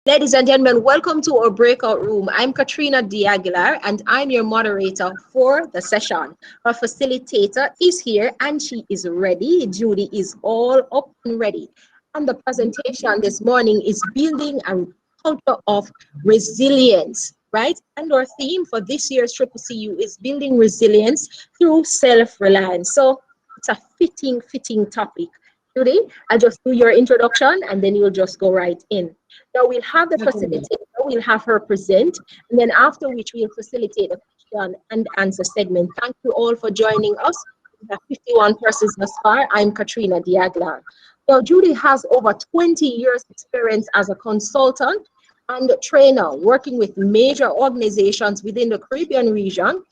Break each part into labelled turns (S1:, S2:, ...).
S1: Ladies and gentlemen, welcome to our breakout room. I'm Katrina D. Aguilar, and I'm your moderator for the session. Our facilitator is here and she is ready. Judy is all up and ready. And the presentation this morning is building a culture of resilience, right? And our theme for this year's Triple CU is building resilience through self-reliance. So it's a fitting topic. Judy, I'll just do your introduction and then you'll just go right in. Now we'll have the
S2: Certainly.
S1: facilitator, we'll have her present, and then after which we'll facilitate a question and answer segment. Thank you all for joining us. We have 51 persons thus far. I'm Katrina Diaglar. Now, Judy has over 20 years experience as a consultant and trainer working with major organizations within the Caribbean region,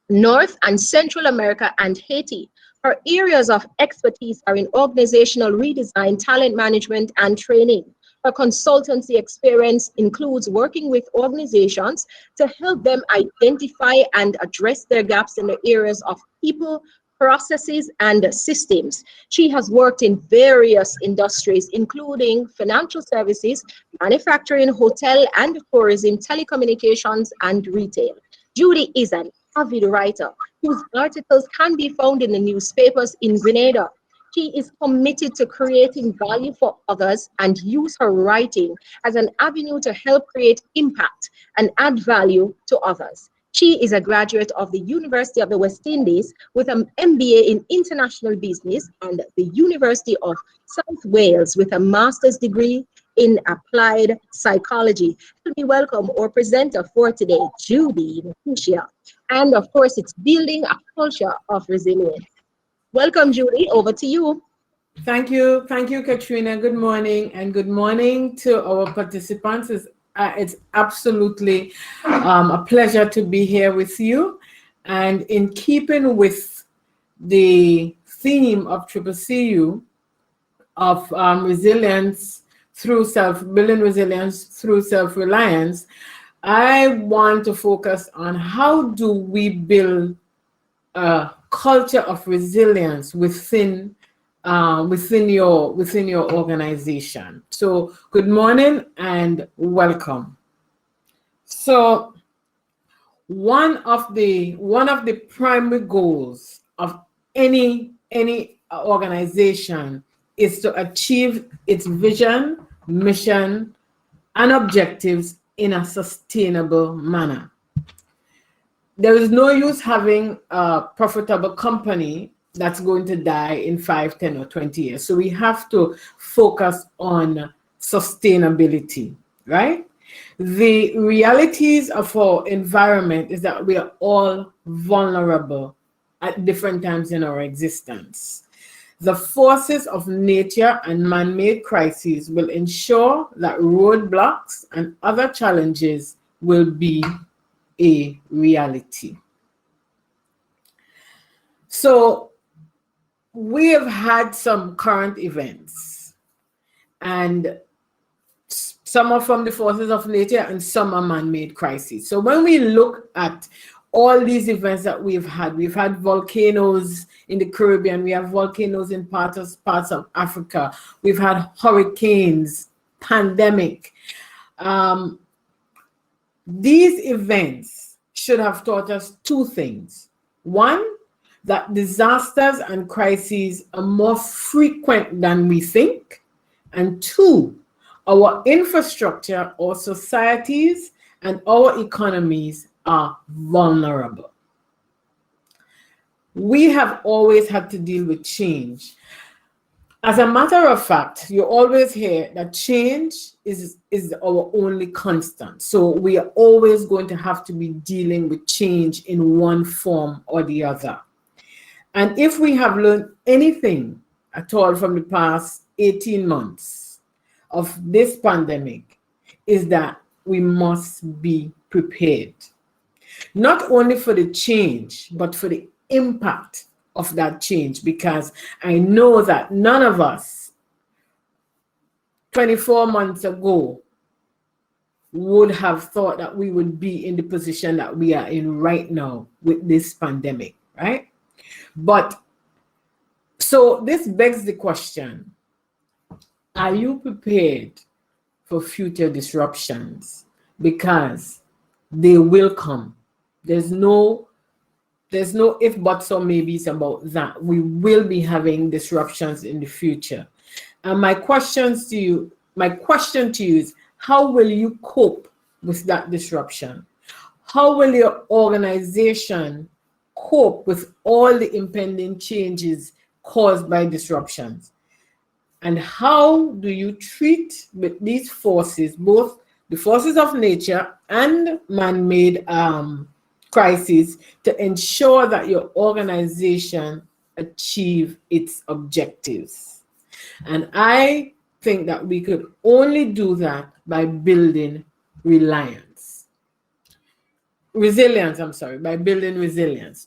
S1: North and Central America, and Haiti. Her areas of expertise are in organizational redesign, talent management, and training. Her consultancy experience includes working with organizations to help them identify and address their gaps in the areas of people, processes, and systems. She has worked in various industries, including financial services, manufacturing, hotel and tourism, telecommunications, and retail. Judy is an avid writer whose articles can be found in the newspapers in Grenada. She is committed to creating value for others and use her writing as an avenue to help create impact and add value to others. She is a graduate of the University of the West Indies with an MBA in International Business and the University of South Wales with a master's degree in Applied Psychology. To be welcome our presenter for today, Judy Leticia. And of course, it's building a culture of resilience. Welcome, Judy. Over to you.
S2: Thank you. Thank you, Katrina. Good morning, and good morning to our participants. It's absolutely a pleasure to be here with you. And in keeping with the theme of Triple CU of resilience through building resilience through self-reliance, I want to focus on how do we build a culture of resilience within your organization. So good morning and welcome. So one of the primary goals of any organization is to achieve its vision, mission, and objectives in a sustainable manner. There is no use having a profitable company that's going to die in 5, 10, or 20 years. So we have to focus on sustainability, right? The realities of our environment is that we are all vulnerable at different times in our existence. The forces of nature and man-made crises will ensure that roadblocks and other challenges will be a reality. So we have had some current events, and some are from the forces of nature and some are man-made crises. So when we look at all these events that we've had volcanoes in the Caribbean, we have volcanoes in parts of Africa, we've had hurricanes, pandemic. These events should have taught us two things. One, that disasters and crises are more frequent than we think. And two, our infrastructure, our societies, and our economies are vulnerable. We have always had to deal with change. As a matter of fact, you always hear that change is our only constant. So we are always going to have to be dealing with change in one form or the other. And if we have learned anything at all from the past 18 months of this pandemic, is that we must be prepared. Not only for the change, but for the impact of that change, because I know that none of us 24 months ago would have thought that we would be in the position that we are in right now with this pandemic, right? But so this begs the question, are you prepared for future disruptions, because they will come. There's no if, buts, or maybes about that. We will be having disruptions in the future. And my question to you is, how will you cope with that disruption? How will your organization cope with all the impending changes caused by disruptions? And how do you treat with these forces, both the forces of nature and man-made crises, to ensure that your organization achieve its objectives? And I think that we could only do that by building by building resilience.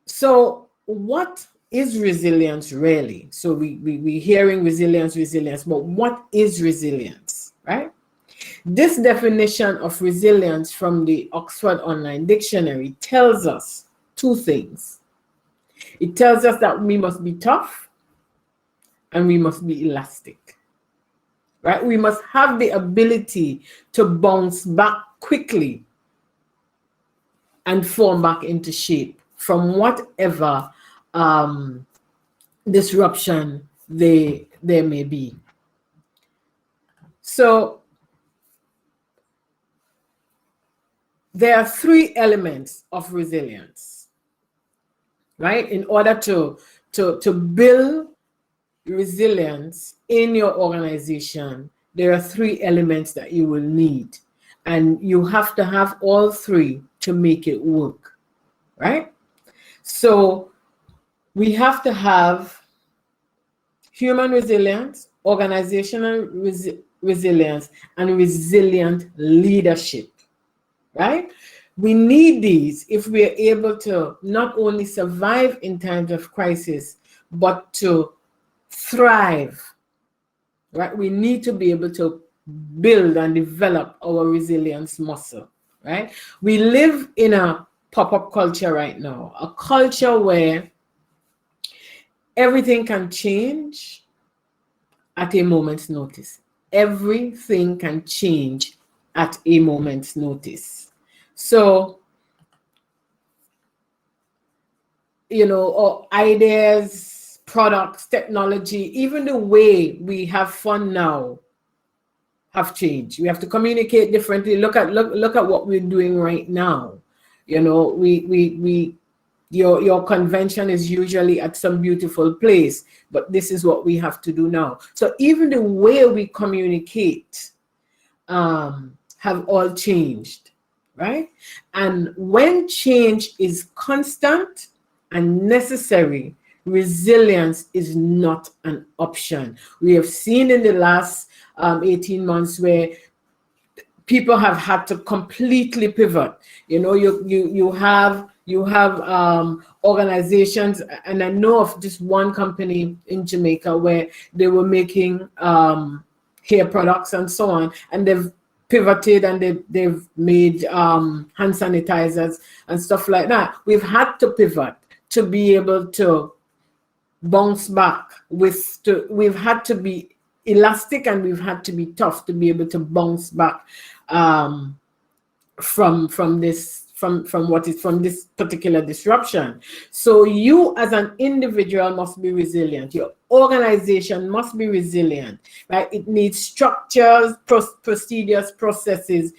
S2: So what is resilience really? So we're hearing resilience, but what is resilience, right? This definition of resilience from the Oxford Online Dictionary tells us two things. It tells us that we must be tough and we must be elastic, right? We must have the ability to bounce back quickly and form back into shape from whatever disruption there may be. So there are three elements of resilience, right? In order to build resilience in your organization, there are three elements that you will need, and you have to have all three to make it work, right? So we have to have human resilience, organizational resilience, and resilient leadership, right? We need these if we are able to not only survive in times of crisis, but to thrive, right? We need to be able to build and develop our resilience muscle, right? We live in a pop-up culture right now, a culture where everything can change at a moment's notice. Everything can change at a moment's notice. So, ideas, products, technology, even the way we have fun now have changed. We have to communicate differently. Look at what we're doing right now. Your convention is usually at some beautiful place, but this is what we have to do now. So even the way we communicate have all changed, right? And when change is constant and necessary, resilience is not an option. We have seen in the last 18 months where people have had to completely pivot. You have organizations, and I know of just one company in Jamaica where they were making hair products and so on, and they've pivoted and they've made hand sanitizers and stuff like that. We've had to pivot to be able to bounce back. We've had to be elastic and we've had to be tough to be able to bounce back from this particular disruption. So you as an individual must be resilient. Your organization must be resilient, right? It needs structures, procedures, processes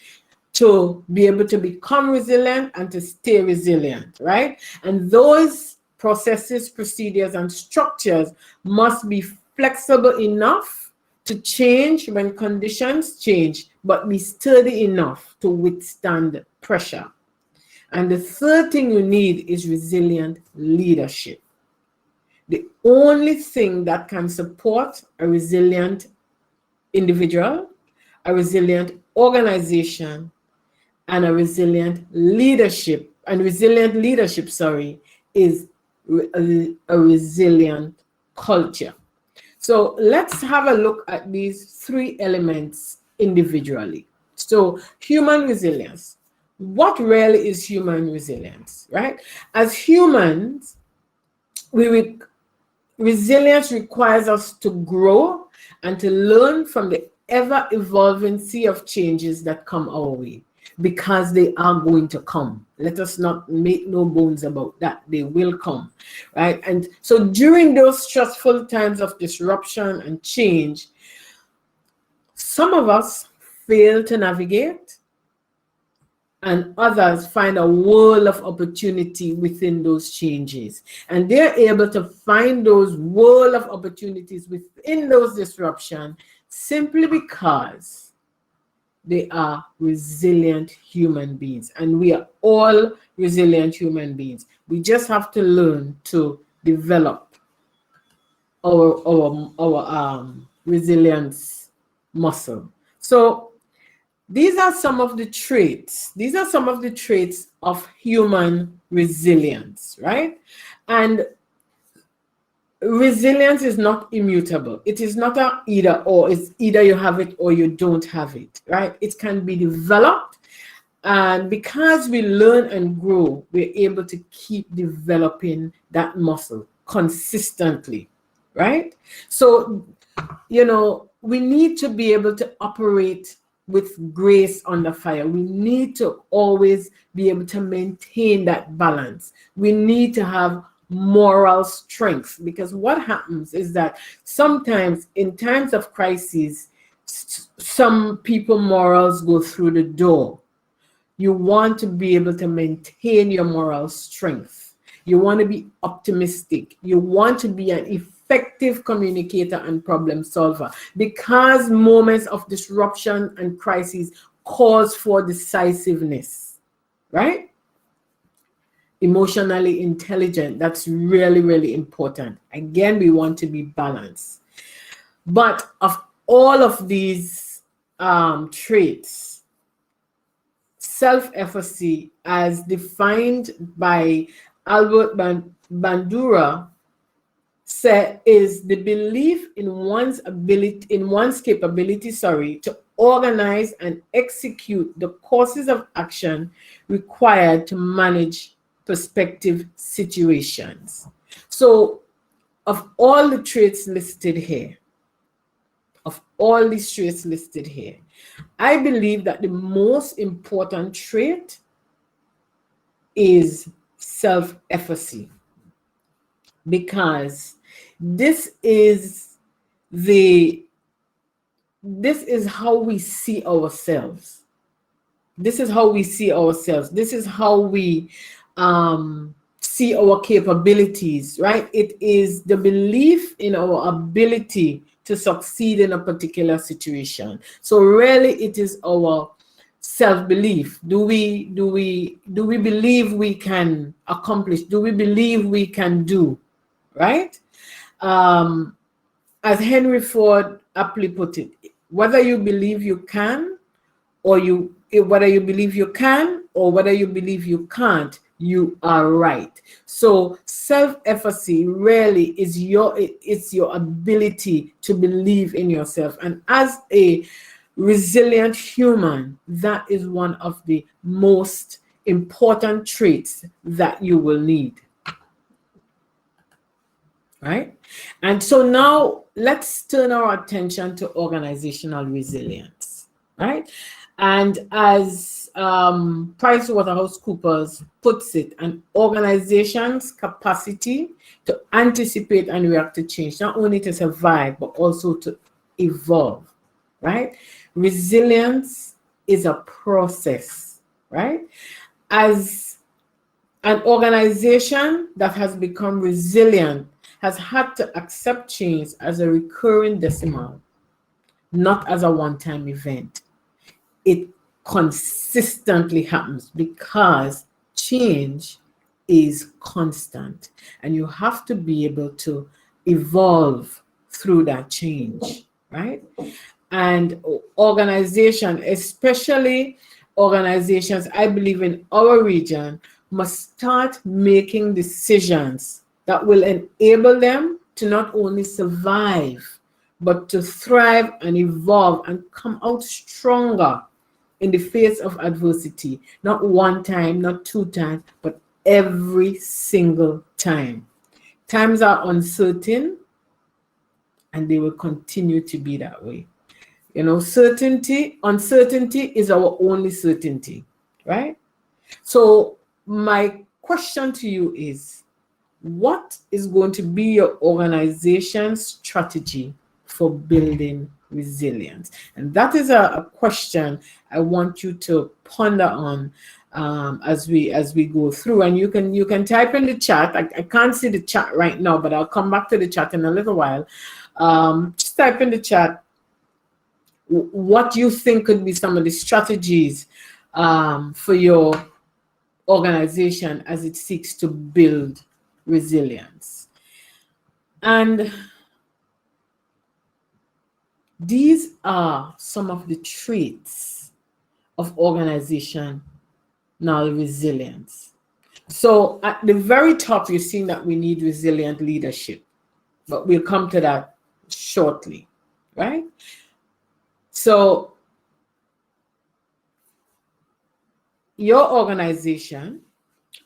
S2: to be able to become resilient and to stay resilient, right? And those processes, procedures, and structures must be flexible enough to change when conditions change, but be sturdy enough to withstand pressure. And the third thing you need is resilient leadership. The only thing that can support a resilient individual, a resilient organization, and a resilient leadership, is a resilient culture. So let's have a look at these three elements individually. So human resilience. What really is human resilience, right? As humans, resilience requires us to grow and to learn from the ever-evolving sea of changes that come our way, because they are going to come. Let us not make no bones about that. They will come, right? And so during those stressful times of disruption and change, some of us fail to navigate, and others find a world of opportunity within those changes. And they're able to find those world of opportunities within those disruptions simply because they are resilient human beings. And we are all resilient human beings. We just have to learn to develop our resilience muscle. So these are some of the traits. These are some of the traits of human resilience, right? And resilience is not immutable. It is not a either or. It's either you have it or you don't have it, right? It can be developed. And because we learn and grow, we're able to keep developing that muscle consistently, right? So, you know, we need to be able to operate with grace under fire. We need to always be able to maintain that balance. We need to have moral strength, because what happens is that sometimes in times of crisis, some people morals go through the door. You want to be able to maintain your moral strength. You want to be optimistic. You want to be an effective communicator and problem solver, because moments of disruption and crisis calls for decisiveness, right? Emotionally intelligent, that's really, really important. Again, we want to be balanced. But of all of these traits, self-efficacy, as defined by Albert Bandura, is the belief in one's capability to organize and execute the courses of action required to manage prospective situations. So, of all the traits listed here, I believe that the most important trait is self-efficacy, because this is how we see ourselves. This is how we see ourselves. This is how we see our capabilities, right? It is the belief in our ability to succeed in a particular situation. So really, it is our self-belief. Do we believe we can accomplish? Do we believe we can do? Right? As Henry Ford aptly put it, whether you believe you can, or whether you believe you can, or whether you believe you can't, you are right. So self-efficacy really is your ability to believe in yourself. And as a resilient human, that is one of the most important traits that you will need. Right? And so now let's turn our attention to organizational resilience, right? And as PricewaterhouseCoopers puts it, an organization's capacity to anticipate and react to change, not only to survive, but also to evolve, right? Resilience is a process, right? As an organization that has become resilient has had to accept change as a recurring decimal, not as a one-time event. It consistently happens because change is constant, and you have to be able to evolve through that change, right? And organization, especially organizations, I believe in our region, must start making decisions that will enable them to not only survive, but to thrive and evolve and come out stronger in the face of adversity. Not one time, not two times, but every single time. Times are uncertain, and they will continue to be that way. You know, uncertainty is our only certainty, right? So my question to you is, what is going to be your organization's strategy for building resilience? And that is a question I want you to ponder on as we go through. And you can type in the chat. I can't see the chat right now, but I'll come back to the chat in a little while. Just type in the chat what you think could be some of the strategies for your organization as it seeks to build resilience. And these are some of the traits of organizational resilience. So at the very top, you're seeing that we need resilient leadership, but we'll come to that shortly, right? So your organization,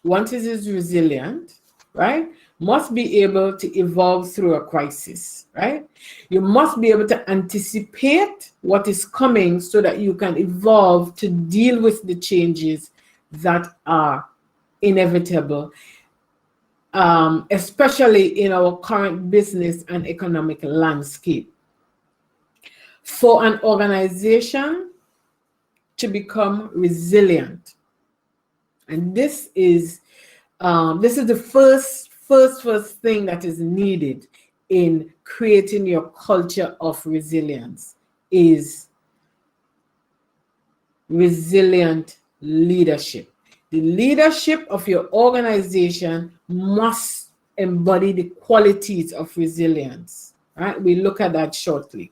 S2: once it is resilient, right, must be able to evolve through a crisis, right? You must be able to anticipate what is coming so that you can evolve to deal with the changes that are inevitable, especially in our current business and economic landscape. For an organization to become resilient, and this is the first thing that is needed in creating your culture of resilience, is resilient leadership. The leadership of your organization must embody the qualities of resilience, right? We look at that shortly.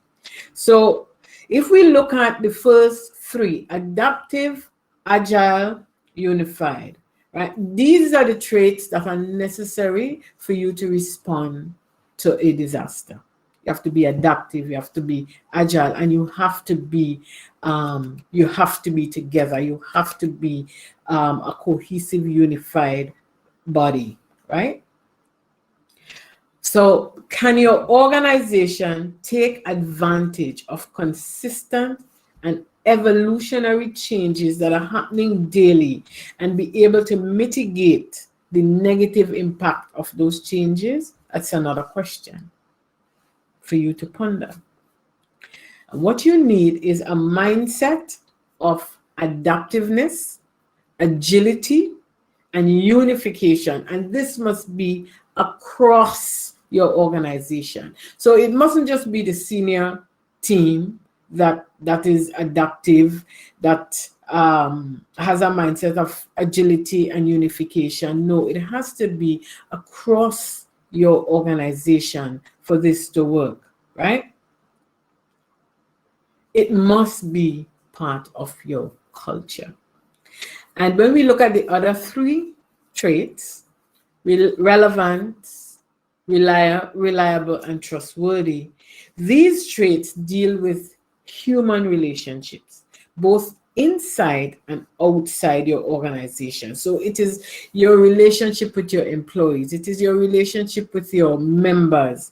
S2: So if we look at the first three, adaptive, agile, unified, right? These are the traits that are necessary for you to respond to a disaster. You have to be adaptive, you have to be agile, and you have to be together. You have to be a cohesive, unified body, right? So can your organization take advantage of consistent and evolutionary changes that are happening daily and be able to mitigate the negative impact of those changes? That's another question for you to ponder. And what you need is a mindset of adaptiveness, agility, and unification. And this must be across your organization. So it mustn't just be the senior team that is adaptive, that has a mindset of agility and unification. No, it has to be across your organization for this to work, right? It must be part of your culture. And when we look at the other three traits, relevance, reliable, and trustworthy, these traits deal with human relationships, both inside and outside your organization. So it is your relationship with your employees, it is your relationship with your members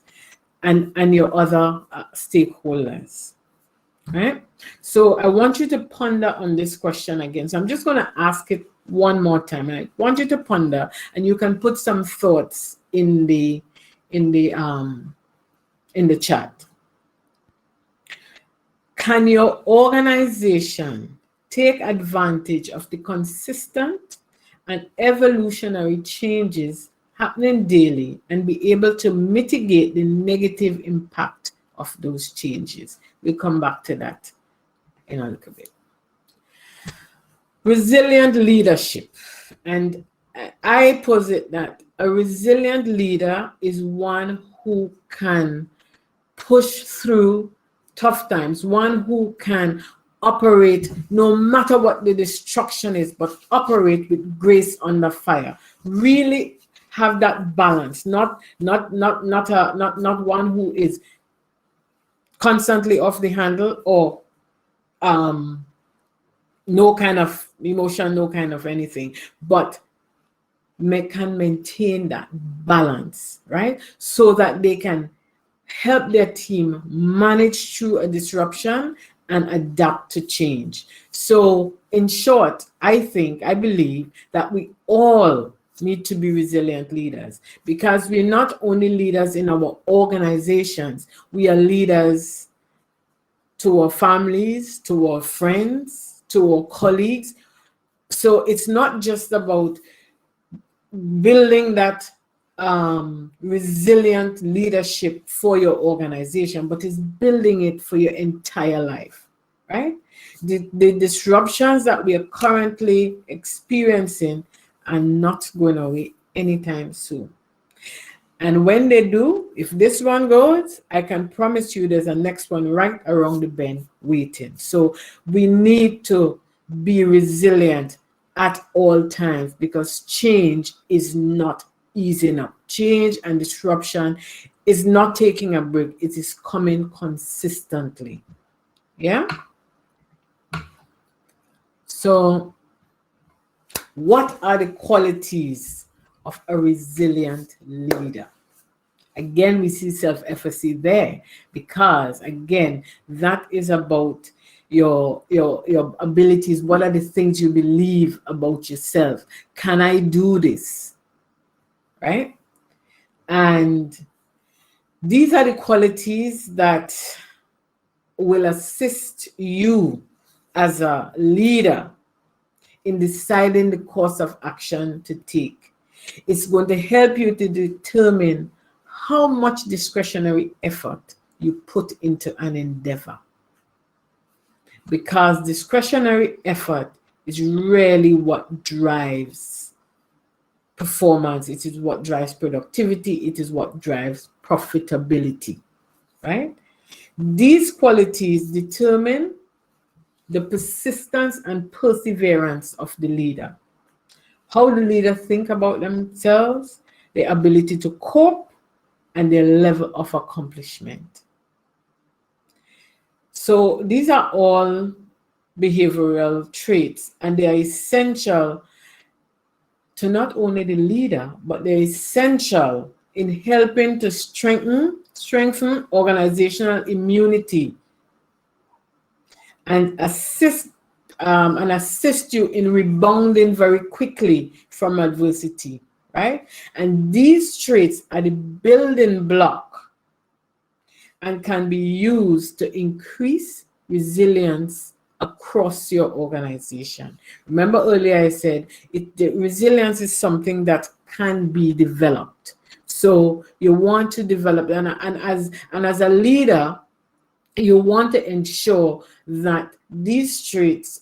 S2: and your other stakeholders, right? So I want you to ponder on this question again. So I'm just going to ask it one more time. I want you to ponder, and you can put some thoughts in the chat. Can your organization take advantage of the consistent and evolutionary changes happening daily and be able to mitigate the negative impact of those changes? We'll come back to that in a little bit. Resilient leadership. And I posit that a resilient leader is one who can push through tough times, one who can operate no matter what the destruction is, but operate with grace under fire. Really have that balance, not one who is constantly off the handle or no kind of emotion, no kind of anything, but can maintain that balance, right? So that they can help their team manage through a disruption and adapt to change. So, in short, I believe that we all need to be resilient leaders, because we're not only leaders in our organizations, we are leaders to our families, to our friends, to our colleagues. So it's not just about building that resilient leadership for your organization, but it's building it for your entire life, right? The disruptions that we are currently experiencing are not going away anytime soon. And when they do, if this one goes, I can promise you there's a next one right around the bend waiting. So we need to be resilient at all times, because change is not easy enough. Change and disruption is not taking a break. It is coming consistently. Yeah? So what are the qualities of a resilient leader? Again, we see self-efficacy there, because again, that is about your abilities. What are the things you believe about yourself? Can I do this? Right? And these are the qualities that will assist you as a leader in deciding the course of action to take. It's going to help you to determine how much discretionary effort you put into an endeavor. Because discretionary effort is really what drives performance. It is what drives productivity. It is what drives profitability, right? These qualities determine the persistence and perseverance of the leader. How the leader think about themselves, their ability to cope, and their level of accomplishment. So these are all behavioral traits, and they are essential to not only the leader, but they're essential in helping to strengthen organizational immunity and assist you in rebounding very quickly from adversity, right? And these traits are the building block and can be used to increase resilience across your organization. Remember earlier I said the resilience is something that can be developed. So you want to develop, and as a leader, you want to ensure that these traits,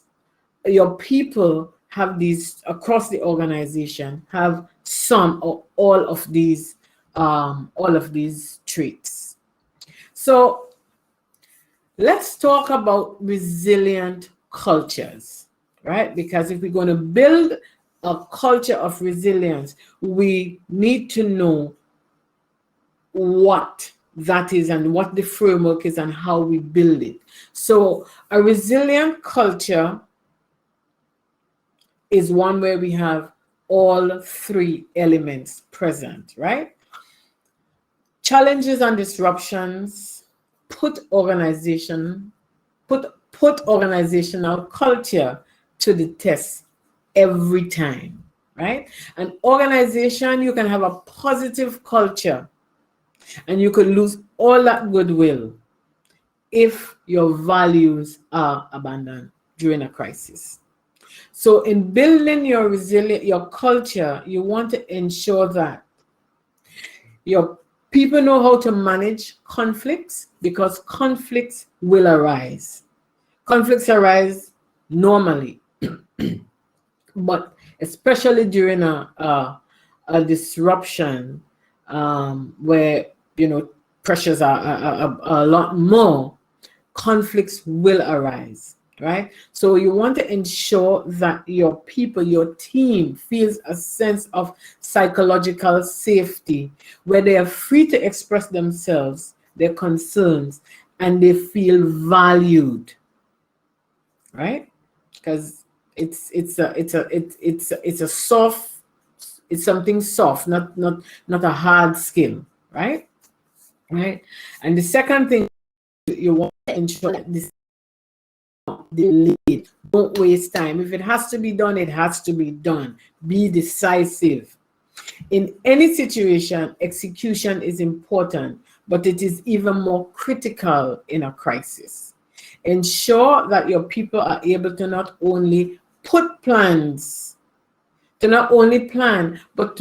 S2: your people have these across the organization, have some or all of these traits. So let's talk about resilient cultures, right? Because if we're going to build a culture of resilience, we need to know what that is and what the framework is and how we build it. So a resilient culture is one where we have all three elements present, right? Challenges and disruptions put organizational culture to the test every time, right? An organization, you can have a positive culture and you could lose all that goodwill if your values are abandoned during a crisis. So in building your culture, you want to ensure that your people know how to manage conflicts, because conflicts will arise. Conflicts arise normally, but especially during a disruption where pressures are a lot more, conflicts will arise, right? So you want to ensure that your people, your team, feels a sense of psychological safety, where they are free to express themselves, their concerns, and they feel valued, right? Because it's something soft, not a hard skill, right? right? And the second thing, you want to ensure that this is not delayed. Don't waste time. If it has to be done, it has to be done. Be decisive. In any situation, execution is important, but it is even more critical in a crisis. Ensure that your people are able to not only put plans, to not only plan, but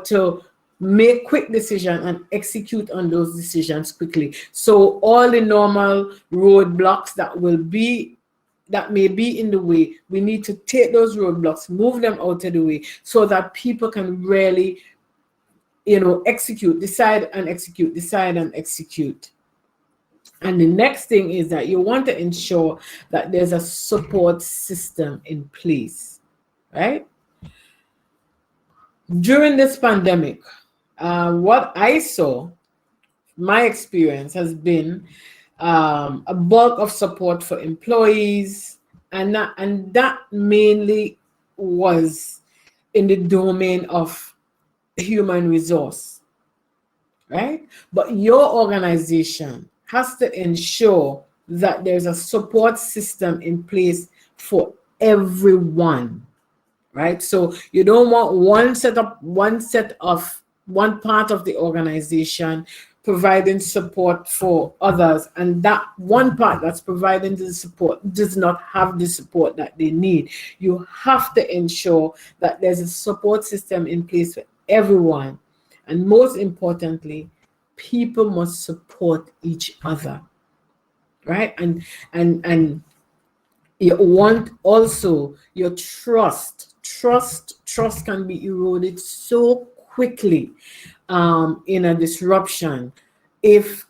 S2: to make quick decisions and execute on those decisions quickly. So all the normal roadblocks that may be in the way, we need to take those roadblocks, move them out of the way, so that people can really, execute, decide and execute, decide and execute. And the next thing is that you want to ensure that there's a support system in place, right? During this pandemic, what I saw, my experience has been a bulk of support for employees, and that mainly was in the domain of human resource, right? But your organization has to ensure that there's a support system in place for everyone, right? So you don't want one part of the organization providing support for others, and that one part that's providing the support does not have the support that they need. You have to ensure that there's a support system in place for everyone. And most importantly, people must support each other, right? And you want also your trust can be eroded so quickly in a disruption if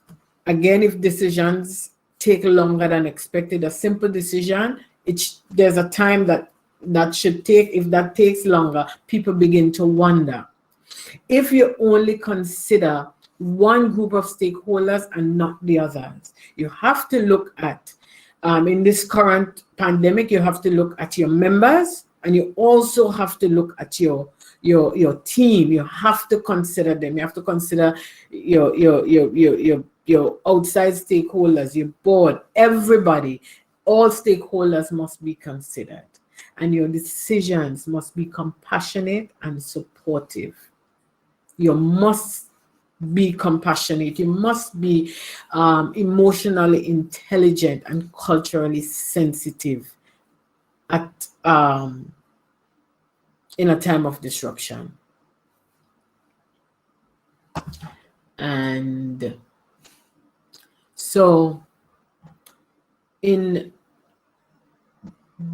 S2: decisions take longer than expected. A simple decision, there's a time that should take. If that takes longer, people begin to wonder. If you only consider one group of stakeholders and not the others, you have to look at, in this current pandemic, you have to look at your members, and you also have to look at your team. You have to consider them. You have to consider your outside stakeholders, your board, everybody. All stakeholders must be considered, and your decisions must be compassionate and supportive. You must be compassionate. You must be emotionally intelligent and culturally sensitive in a time of disruption. And so in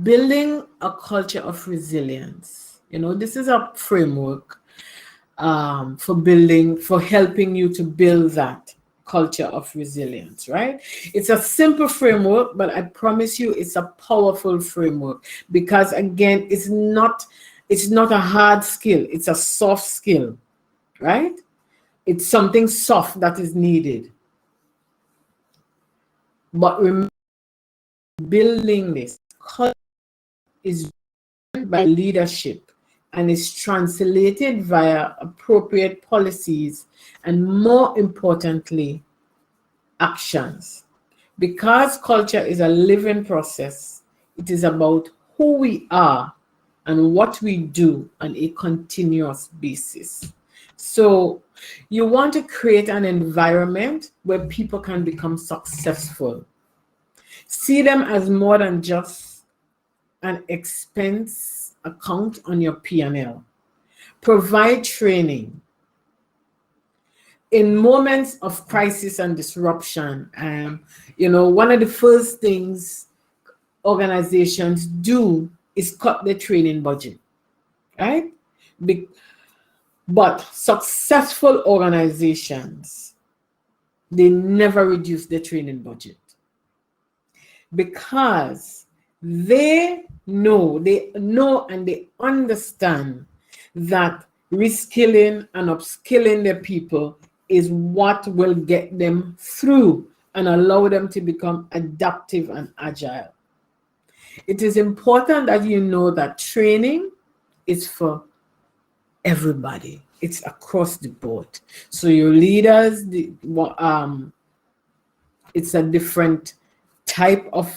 S2: building a culture of resilience, this is a framework for helping you to build that culture of resilience, right? It's a simple framework, but I promise you it's a powerful framework, because again, it's not a hard skill, it's a soft skill, right? It's something soft that is needed. But remember, building this culture is by leadership, and is translated via appropriate policies and, more importantly, actions. Because culture is a living process, it is about who we are and what we do on a continuous basis. So you want to create an environment where people can become successful. See them as more than just an expense account on your P&L. Provide training. In moments of crisis and disruption, one of the first things organizations do is cut their training budget, right? But successful organizations, they never reduce their training budget, because they know and they understand that reskilling and upskilling their people is what will get them through and allow them to become adaptive and agile. It is important that you know that training is for everybody. It's across the board. So your leaders, it's a different type of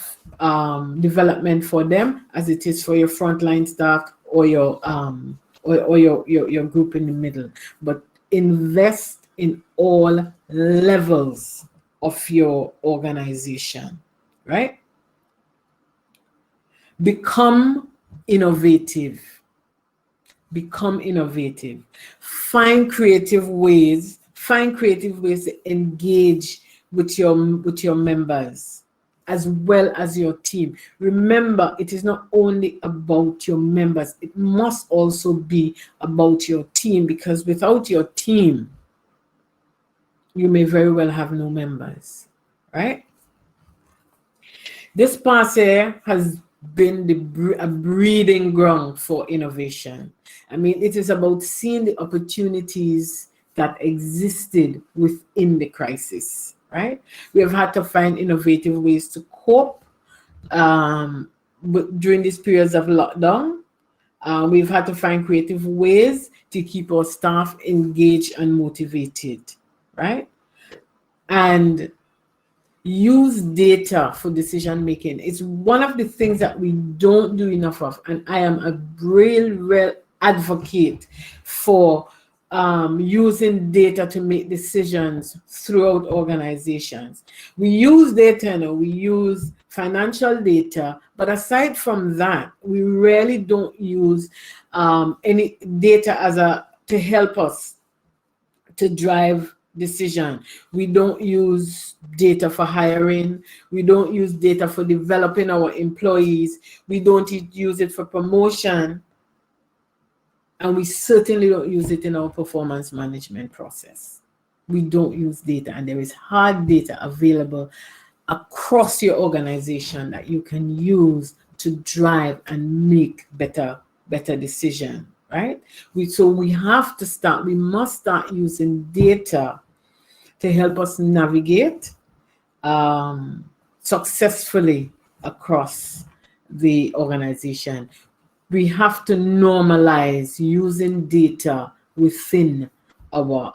S2: development for them as it is for your frontline staff or your your group in the middle. But invest in all levels of your organization, right? Become innovative. Become innovative. Find creative ways to engage with your members as well as your team. Remember, it is not only about your members, it must also be about your team, because without your team, you may very well have no members, right? This past year has been a breeding ground for innovation. I mean, it is about seeing the opportunities that existed within the crisis, right? We have had to find innovative ways to cope during these periods of lockdown. We've had to find creative ways to keep our staff engaged and motivated, right? And use data for decision making. It's one of the things that we don't do enough of, and I am a real advocate for using data to make decisions throughout organizations. We use data now, we use financial data, but aside from that, we really don't use any data to help us to drive decision. We don't use data for hiring. We don't use data for developing our employees. We don't use it for promotion. And we certainly don't use it in our performance management process. We don't use data, and there is hard data available across your organization that you can use to drive and make better decisions, right? We must start using data to help us navigate successfully across the organization. We have to normalize using data within our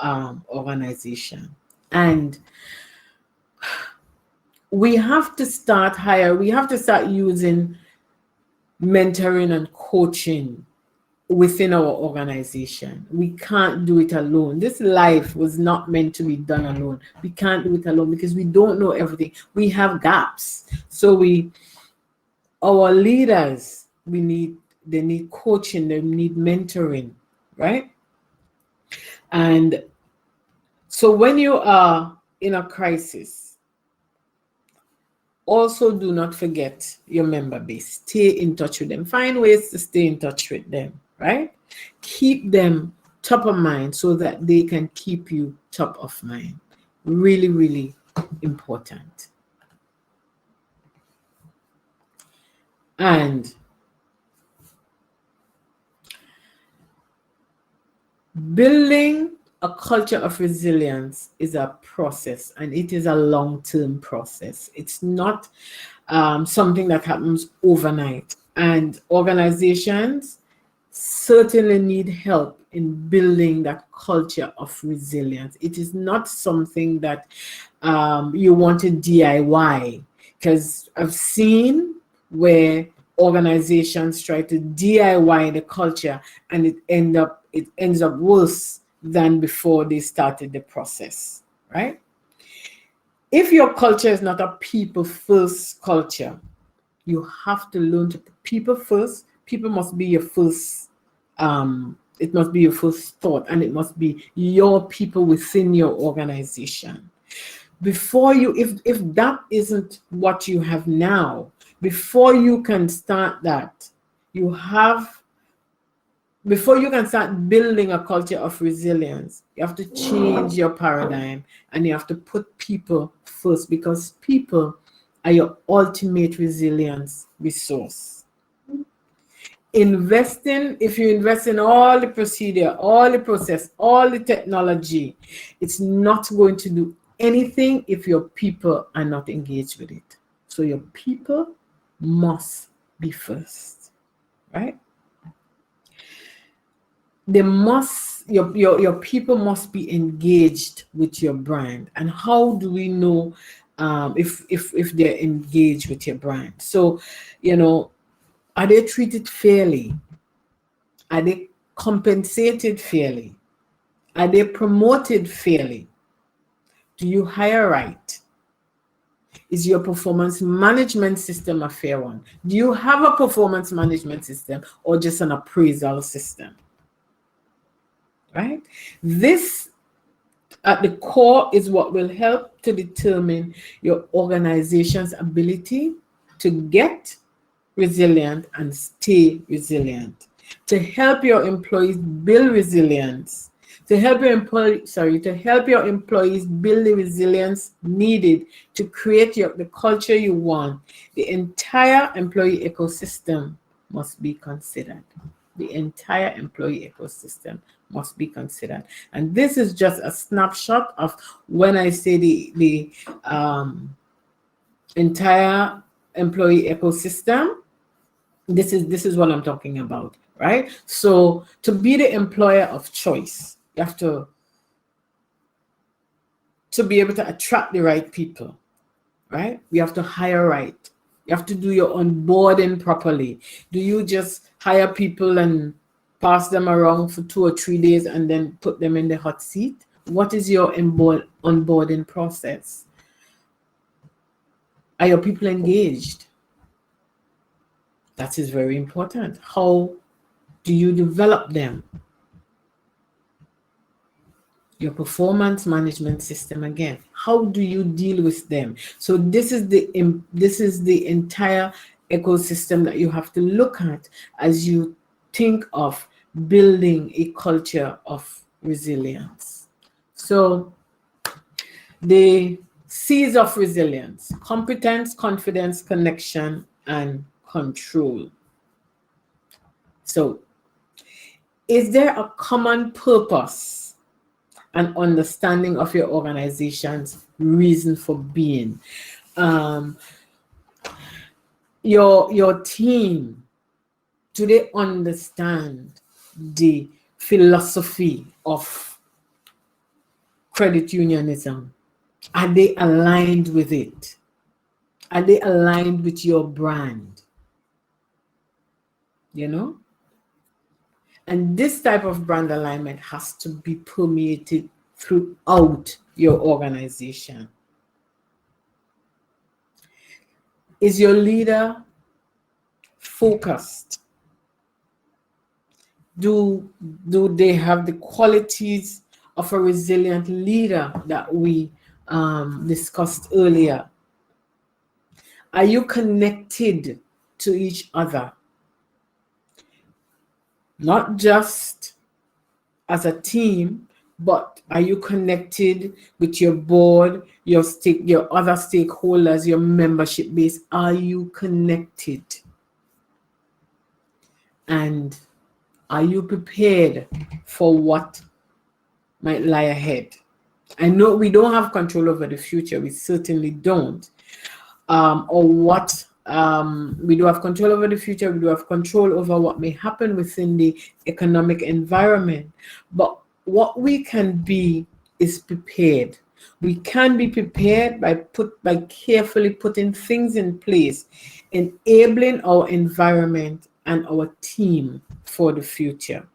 S2: organization. And we have to start using mentoring and coaching within our organization. We can't do it alone. This life was not meant to be done alone. We can't do it alone because we don't know everything. We have gaps. So our leaders, they need coaching, they need mentoring, right? And so when you are in a crisis, also do not forget your member base. Stay in touch with them. Find ways to stay in touch with them, right? Keep them top of mind so that they can keep you top of mind. Really, really important. And building a culture of resilience is a process, and it is a long-term process. It's not something that happens overnight. And organizations certainly need help in building that culture of resilience. It is not something that you want to DIY, because I've seen where organizations try to DIY the culture and it ends up worse than before they started the process, right? If your culture is not a people first culture, you have to learn to put people first. People must be your first, it must be your first thought, and it must be your people within your organization. Before you, if that isn't what you have now, before you can start that, before you can start building a culture of resilience, you have to change your paradigm and you have to put people first, because people are your ultimate resilience resource. If you invest in all the procedure, all the process, all the technology, it's not going to do anything if your people are not engaged with it. So your people must be first, right? they must, your people must be engaged with your brand. And how do we know if they're engaged with your brand? So, are they treated fairly? Are they compensated fairly? Are they promoted fairly? Do you hire right? Is your performance management system a fair one? Do you have a performance management system or just an appraisal system? Right? This at the core is what will help to determine your organization's ability to get resilient and stay resilient, to help your employees build resilience, to help your employees build the resilience needed to create the culture you want. The entire employee ecosystem must be considered. The entire employee ecosystem must be considered. And this is just a snapshot of when I say the entire employee ecosystem. This is what I'm talking about, right? So to be the employer of choice, you have to be able to attract the right people, right? You have to hire right. You have to do your onboarding properly. Do you just hire people and pass them around for 2 or 3 days and then put them in the hot seat? What is your onboarding process? Are your people engaged? That is very important. How do you develop them? Your performance management system again. How do you deal with them? So this is the entire ecosystem that you have to look at as you think of building a culture of resilience. So the C's of resilience: competence, confidence, connection, and control. So is there a common purpose and understanding of your organization's reason for being? Your team, do they understand the philosophy of credit unionism? Are they aligned with it? Are they aligned with your brand? And this type of brand alignment has to be permeated throughout your organization. Is your leader focused? Do they have the qualities of a resilient leader that we discussed earlier? Are you connected to each other? Not just as a team, but are you connected with your board, your other stakeholders, your membership base? Are you connected? And are you prepared for what might lie ahead? I know we don't have control over the future. We certainly don't. We do have control over the future. We do have control over what may happen within the economic environment. But what we can be is prepared. We can be prepared by carefully putting things in place, enabling our environment and our team for the future.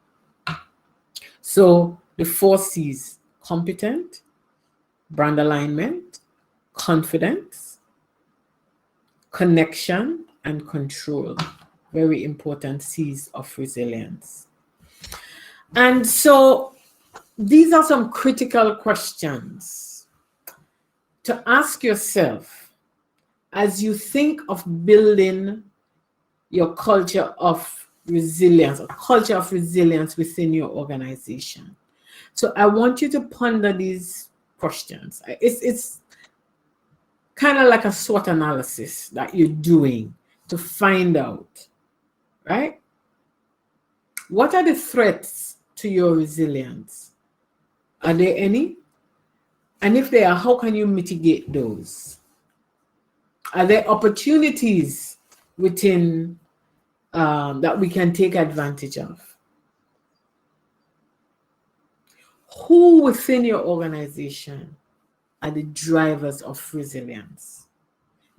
S2: So the 4 C's: competent, brand alignment, confidence, connection, and control. Very important C's of resilience. And so these are some critical questions to ask yourself as you think of building your culture of resilience, a culture of resilience within your organization. So I want you to ponder these questions. It's kind of like a SWOT analysis that you're doing to find out, right? What are the threats to your resilience? Are there any? And if there are, how can you mitigate those? Are there opportunities within that we can take advantage of? Who within your organization are the drivers of resilience?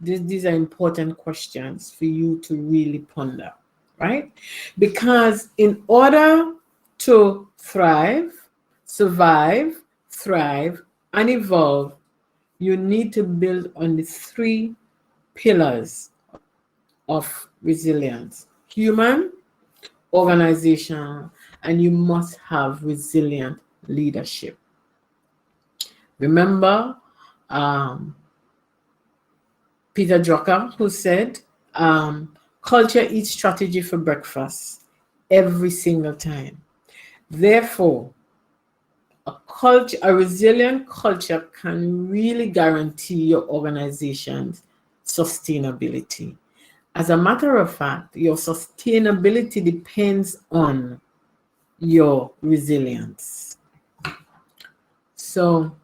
S2: These are important questions for you to really ponder, right? Because in order to thrive, survive, thrive, and evolve, you need to build on the 3 pillars of resilience: human, organizational, and you must have resilient leadership. Remember Peter Drucker, who said, culture eats strategy for breakfast every single time. Therefore, a resilient culture can really guarantee your organization's sustainability. As a matter of fact, your sustainability depends on your resilience. So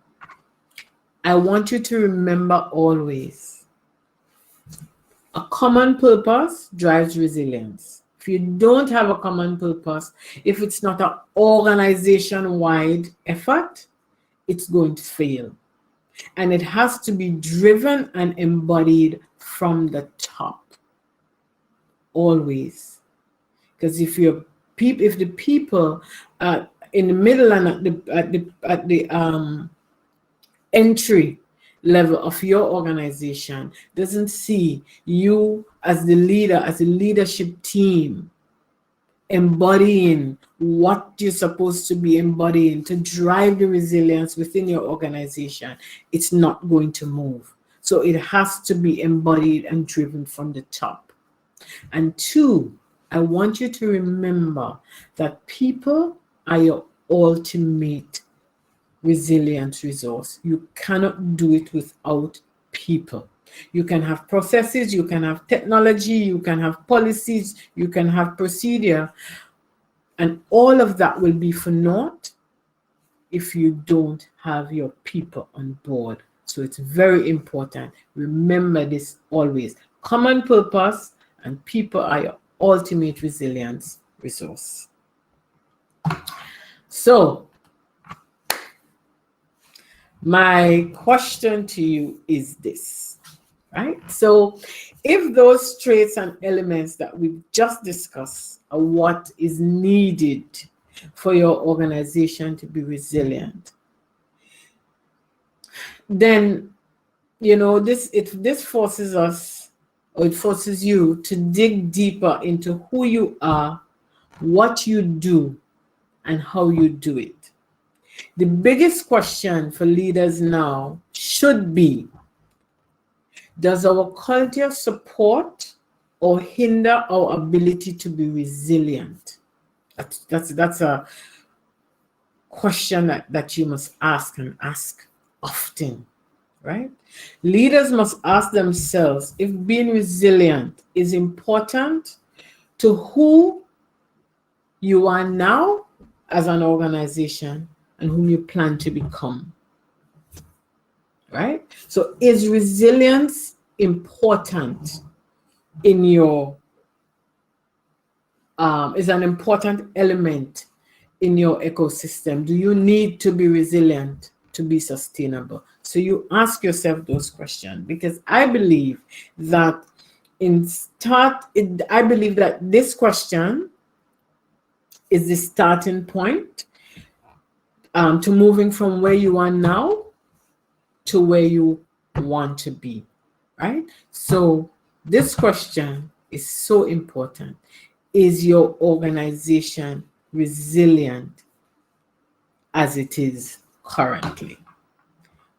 S2: I want you to remember always, a common purpose drives resilience. If you don't have a common purpose, if it's not an organization-wide effort, it's going to fail. And it has to be driven and embodied from the top. Always. Because if the people in the middle and at the entry level of your organization doesn't see you as the leader, as a leadership team, embodying what you're supposed to be embodying to drive the resilience within your organization, it's not going to move. So it has to be embodied and driven from the top. And 2, I want you to remember that people are your ultimate resilience resource. You cannot do it without people. You can have processes, you can have technology, you can have policies, you can have procedure, and all of that will be for naught if you don't have your people on board. So it's very important. Remember this always. Common purpose and people are your ultimate resilience resource. So my question to you is this, right? So if those traits and elements that we've just discussed are what is needed for your organization to be resilient, then, this forces us, or it forces you to dig deeper into who you are, what you do, and how you do it. The biggest question for leaders now should be, does our culture support or hinder our ability to be resilient? That's a question that you must ask, and ask often, right? Leaders must ask themselves if being resilient is important to who you are now as an organization and whom you plan to become, right? So is resilience important in your, is an important element in your ecosystem? Do you need to be resilient to be sustainable? So you ask yourself those questions, because I believe that I believe that this question is the starting point to moving from where you are now to where you want to be, right? So this question is so important. Is your organization resilient as it is currently?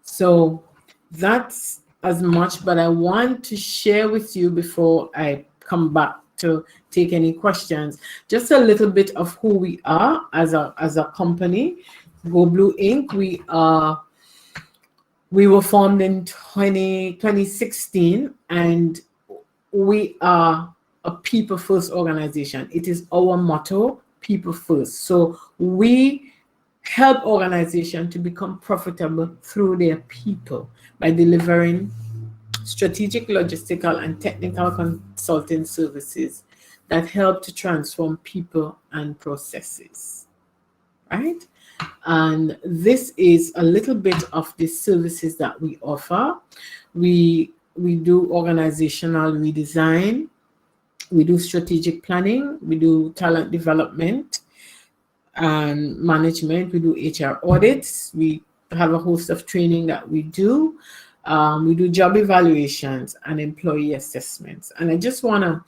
S2: So that's as much, but I want to share with you before I come back to take any questions, just a little bit of who we are as a company. Go Blue Inc. We were formed in 2016, and we are a people first organization. It is our motto, people first. So we help organizations to become profitable through their people by delivering strategic, logistical, and technical consulting services that help to transform people and processes, right? And this is a little bit of the services that we offer. We do organizational redesign, we do strategic planning, we do talent development and management, we do HR audits, we have a host of training that we do. We do job evaluations and employee assessments. And I just want to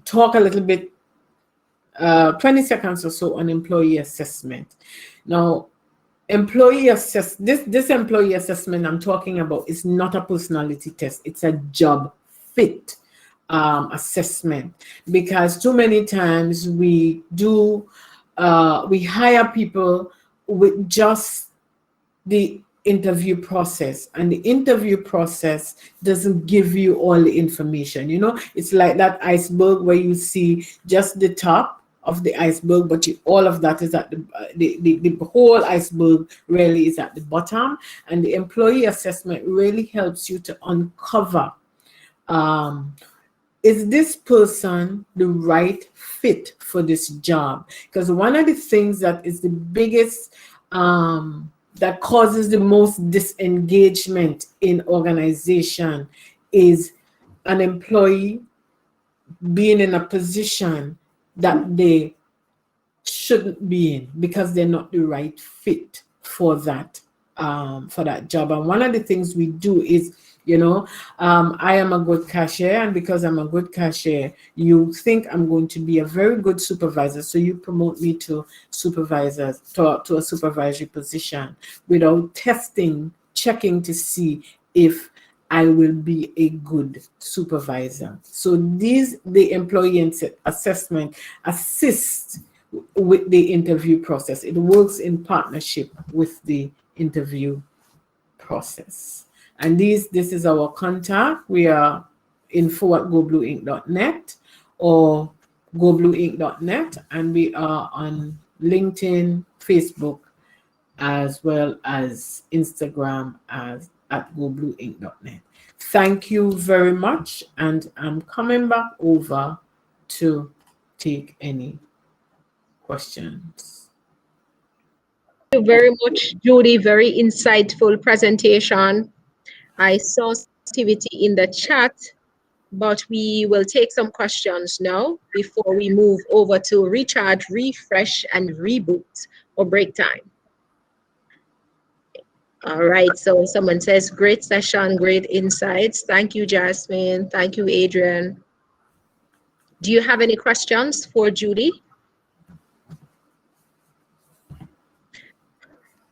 S2: talk a little bit, 20 seconds or so on employee assessment. Now, this employee assessment I'm talking about is not a personality test. It's a job fit assessment, because too many times we hire people with just the interview process, and the interview process doesn't give you all the information. It's like that iceberg where you see just the top of the iceberg, but all of that is at the whole iceberg really is at the bottom. And the employee assessment really helps you to uncover, is this person the right fit for this job? Because one of the things that is the biggest that causes the most disengagement in organization is an employee being in a position that they shouldn't be in because they're not the right fit for that job. And one of the things we do is, I am a good cashier, and because I'm a good cashier, you think I'm going to be a very good supervisor, so you promote me to supervisors, to a supervisory position without checking to see if I will be a good supervisor. So the employee assessment assists with the interview process. It works in partnership with the interview process. And this is our contact. We are info@goblueinc.net or goblueinc.net, and we are on LinkedIn, Facebook, as well as Instagram at goblueinc.net. Thank you very much, and I'm coming back over to take any questions.
S1: Thank you very much, Judy. Very insightful presentation. I saw activity in the chat, but we will take some questions now before we move over to recharge, refresh, and reboot or break time. All right, so someone says, great session, great insights. Thank you, Jasmine. Thank you, Adrian. Do you have any questions for Judy?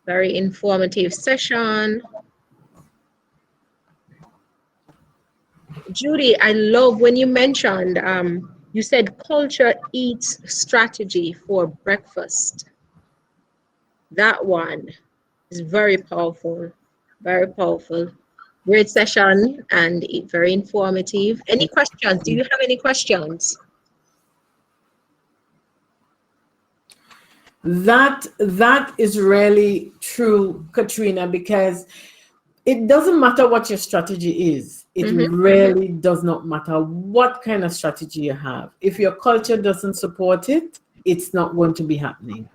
S1: Very informative session. Judy, I love when you mentioned, you said culture eats strategy for breakfast. That one is very powerful, very powerful. Great session and very informative. Any questions? Do you have any questions?
S2: That is really true, Katrina, because it doesn't matter what your strategy is. It really does not matter what kind of strategy you have. If your culture doesn't support it, it's not going to be happening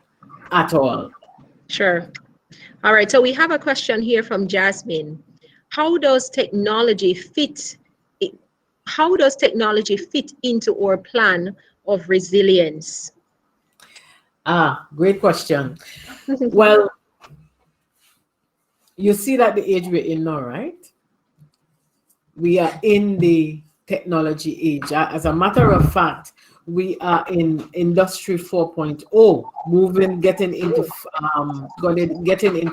S2: at all.
S1: Sure. All right, so we have a question here from Jasmine. How does technology fit into our plan of resilience?
S2: Great question. Well, you see that the age we're in now, right? We are in the technology age. As a matter of fact, we are in Industry 4.0, getting into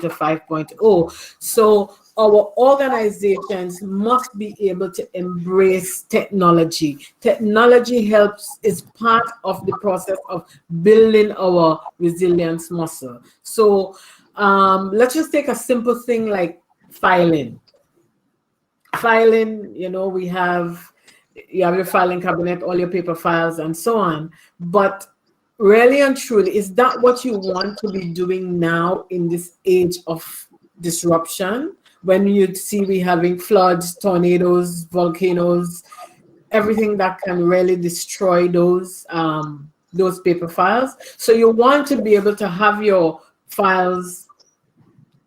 S2: 5.0. So our organizations must be able to embrace technology. Technology is part of the process of building our resilience muscle. So let's just take a simple thing like filing. Filing, you have your filing cabinet, all your paper files and so on. But really and truly, is that what you want to be doing now in this age of disruption? When you see we having floods, tornadoes, volcanoes, everything that can really destroy those those paper files. So you want to be able to have your files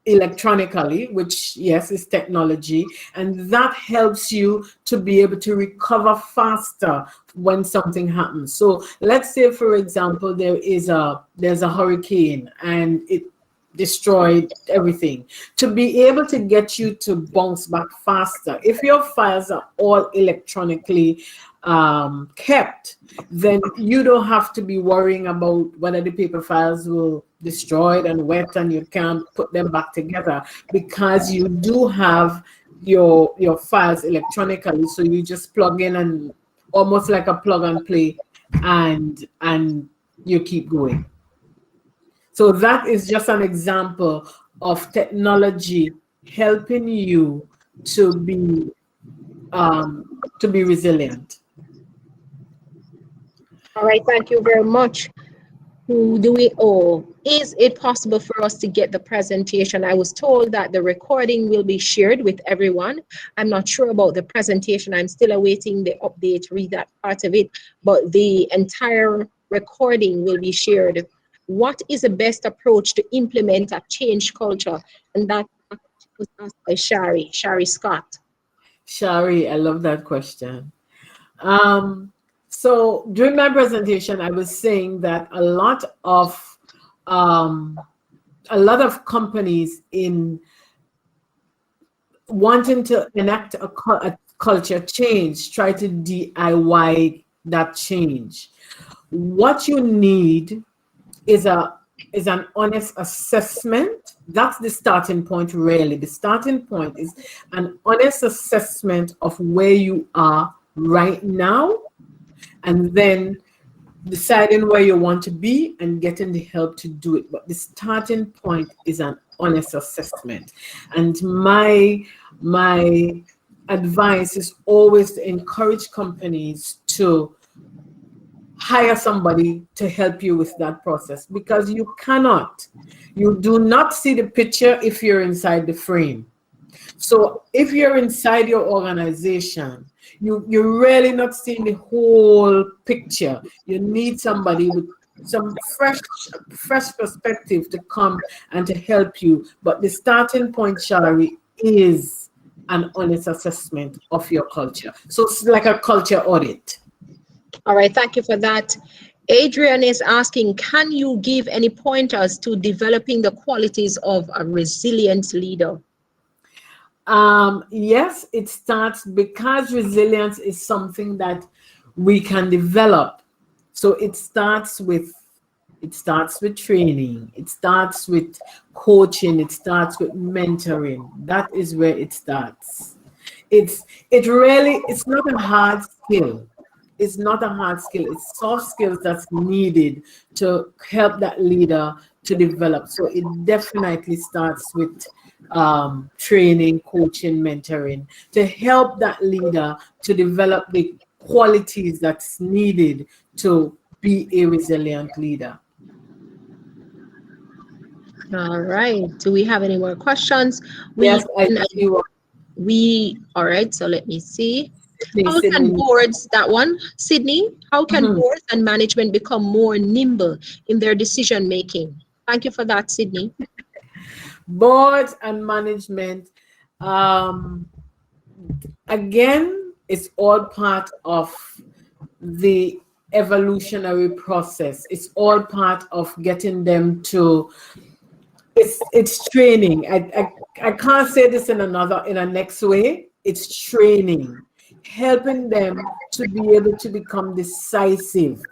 S2: electronically, which yes is technology, and that helps you to be able to recover faster when something happens. So let's say, for example, there's a hurricane and it destroyed everything. To be able to get you to bounce back faster, if your files are all electronically kept, then you don't have to be worrying about whether the paper files will destroyed and wet and you can't put them back together, because you do have your files electronically. So you just plug in, and almost like a plug and play, and you keep going. So that is just an example of technology helping you to be resilient.
S1: All right, thank you very much. Is it possible for us to get the presentation? I was told that the recording will be shared with everyone. I'm not sure about the presentation. I'm still awaiting the update, read that part of it, but the entire recording will be shared. What is the best approach to implement a change culture? And that was asked by Shari Scott.
S2: Shari, I love that question. So during my presentation, I was saying that a lot of companies in wanting to enact a culture change try to DIY that change. What you need is an honest assessment. That's the starting point, really. The starting point is an honest assessment of where you are right now, and then deciding where you want to be and getting the help to do it. But the starting point is an honest assessment. And my advice is always to encourage companies to hire somebody to help you with that process, because you do not see the picture if you're inside the frame. So if you're inside your organization, you're really not seeing the whole picture. You need somebody with some fresh perspective to come and to help you. But the starting point, Shari, is an honest assessment of your culture. So it's like a culture audit.
S1: All right, thank you for that. Adrian is asking, can you give any pointers to developing the qualities of a resilient leader?
S2: Yes, it starts, because resilience is something that we can develop. So it starts with training, it starts with coaching, it starts with mentoring. That is where it starts. It's not a hard skill. It's not a hard skill. It's soft skills that's needed to help that leader to develop. So it definitely starts with training, coaching, mentoring, to help that leader to develop the qualities that's needed to be a resilient leader.
S1: All right. Do we have any more questions?
S2: Yes, I do.
S1: All right. So let me see. How can boards, that one, Sydney, how can boards and management become more nimble in their decision making? Thank you for that, Sydney.
S2: Boards and management, again, it's all part of the evolutionary process. It's all part of getting them to, it's training. I can't say this in a next way. It's training, helping them to be able to become decisive,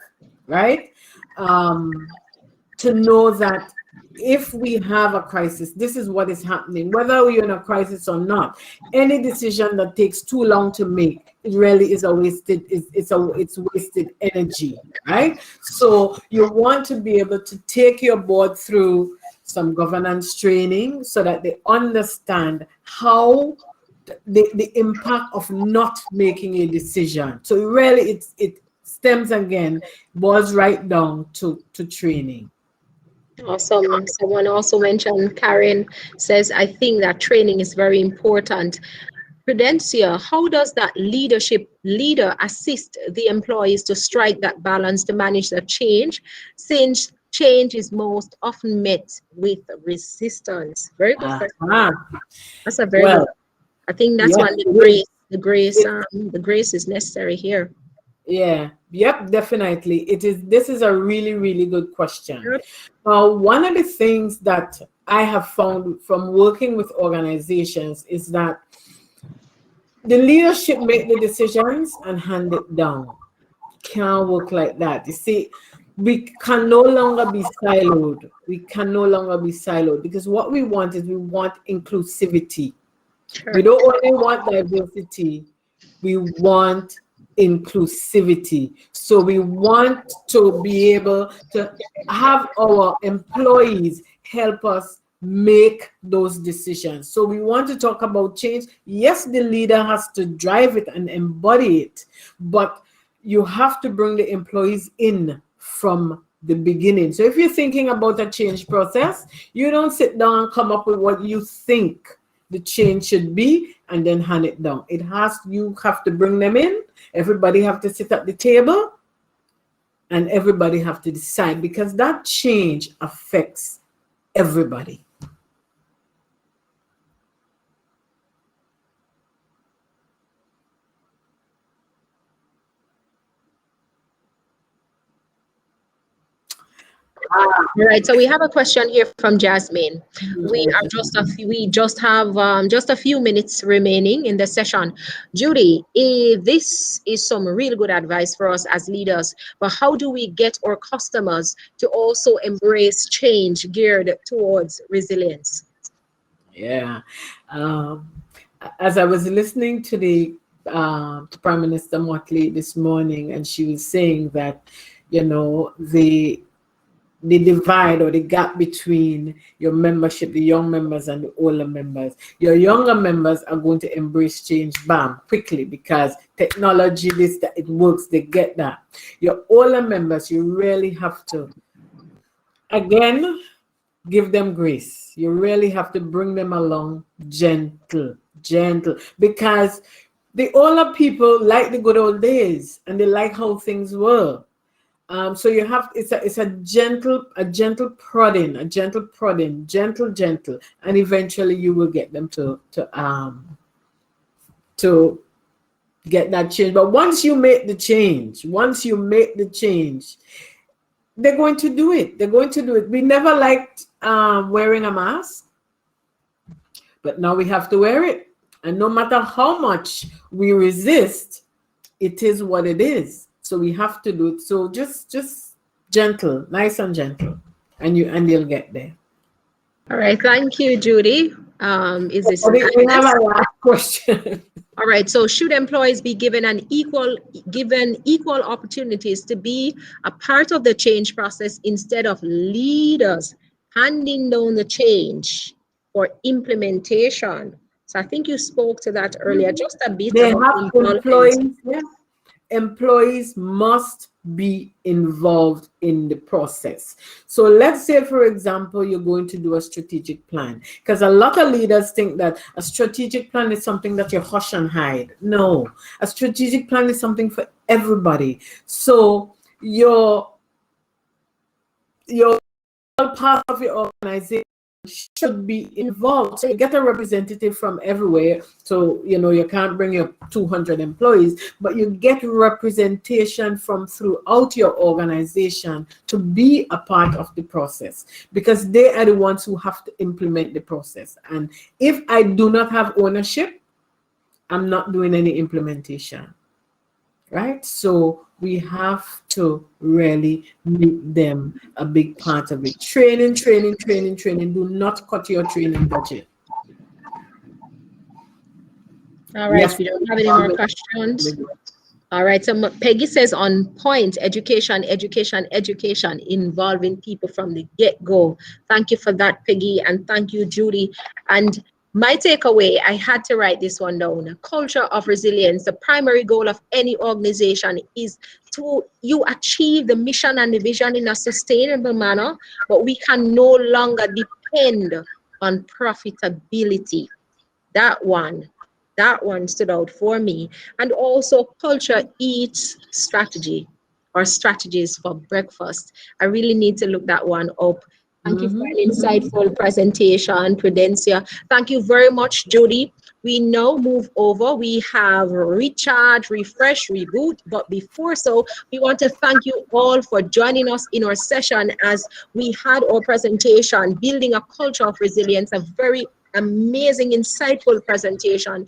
S2: right? To know that if we have a crisis, this is what is happening, whether we're in a crisis or not. Any decision that takes too long to make, it really is it's wasted energy, right? So you want to be able to take your board through some governance training so that they understand how the impact of not making a decision. So really it stems again, boils right down to training.
S1: Awesome. Someone also mentioned, Karen says, I think that training is very important. Prudencia, how does that leader assist the employees to strike that balance to manage the change, since change is most often met with resistance? Very good question.
S2: Uh-huh.
S1: That's a very good.
S2: Well,
S1: I think that's
S2: yes,
S1: why the grace is necessary here.
S2: yeah, yep, definitely. This is a really, really good question.
S1: Yep.
S2: One of the things that I have found from working with organizations is that the leadership make the decisions and hand it down. Can't work like that. You see, we can no longer be siloed. We can no longer be siloed because what we want is we want inclusivity. We
S1: Sure.
S2: don't only want diversity, we want inclusivity. So we want to be able to have our employees help us make those decisions. So we want to talk about change. Yes, the leader has to drive it and embody it, but you have to bring the employees in from the beginning. So if you're thinking about a change process, you don't sit down and come up with what you think the change should be and then hand it down. You have to bring them in. Everybody have to sit at the table and everybody have to decide, because that change affects everybody.
S1: All right, so we have a question here from Jasmine. We just have just a few minutes remaining in the session. Judy, this is some really good advice for us as leaders, but how do we get our customers to also embrace change geared towards resilience?
S2: Yeah. As I was listening to the to Prime Minister Motley this morning, and she was saying that, the divide or the gap between your membership, the young members and the older members. Your younger members are going to embrace change, bam, quickly, because technology, that it works, they get that. Your older members, you really have to, again, give them grace. You really have to bring them along gentle, because the older people like the good old days and they like how things were. So you have, it's a gentle prodding, gentle, and eventually you will get them to get that change. But once you make the change, they're going to do it. We never liked wearing a mask, but now we have to wear it. And no matter how much we resist, it is what it is. So we have to do it. So just gentle, nice and gentle, and you'll get there.
S1: All right, thank you, Judy. Is this
S2: we have a last question?
S1: All right, so should employees be given equal opportunities to be a part of the change process instead of leaders handing down the change for implementation? So I think you spoke to that earlier, just a bit.
S2: They have employees. Yeah. Employees must be involved in the process. So let's say, for example, you're going to do a strategic plan, because a lot of leaders think that a strategic plan is something that you hush and hide. No, a strategic plan is something for everybody. So your part of your organization should be involved. So you get a representative from everywhere. So, you can't bring your 200 employees, but you get representation from throughout your organization to be a part of the process, because they are the ones who have to implement the process. And if I do not have ownership, I'm not doing any implementation. Right? So we have to really make them a big part of it. Training. Do not cut your training budget.
S1: All right, yes. We don't have any more questions. All right, so Peggy says on point, education involving people from the get-go. Thank you for that, Peggy, and thank you, Judy. And my takeaway, I had to write this one down. A culture of resilience. The primary goal of any organization is you achieve the mission and the vision in a sustainable manner, but we can no longer depend on profitability. That one. That one stood out for me. And also culture eats strategy or strategies for breakfast. I really need to look that one up. Thank you for an insightful presentation, Prudencia. Thank you very much, Judy. We now move over. We have recharge, refresh, reboot. But before so, we want to thank you all for joining us in our session as we had our presentation, Building a Culture of Resilience, a very amazing, insightful presentation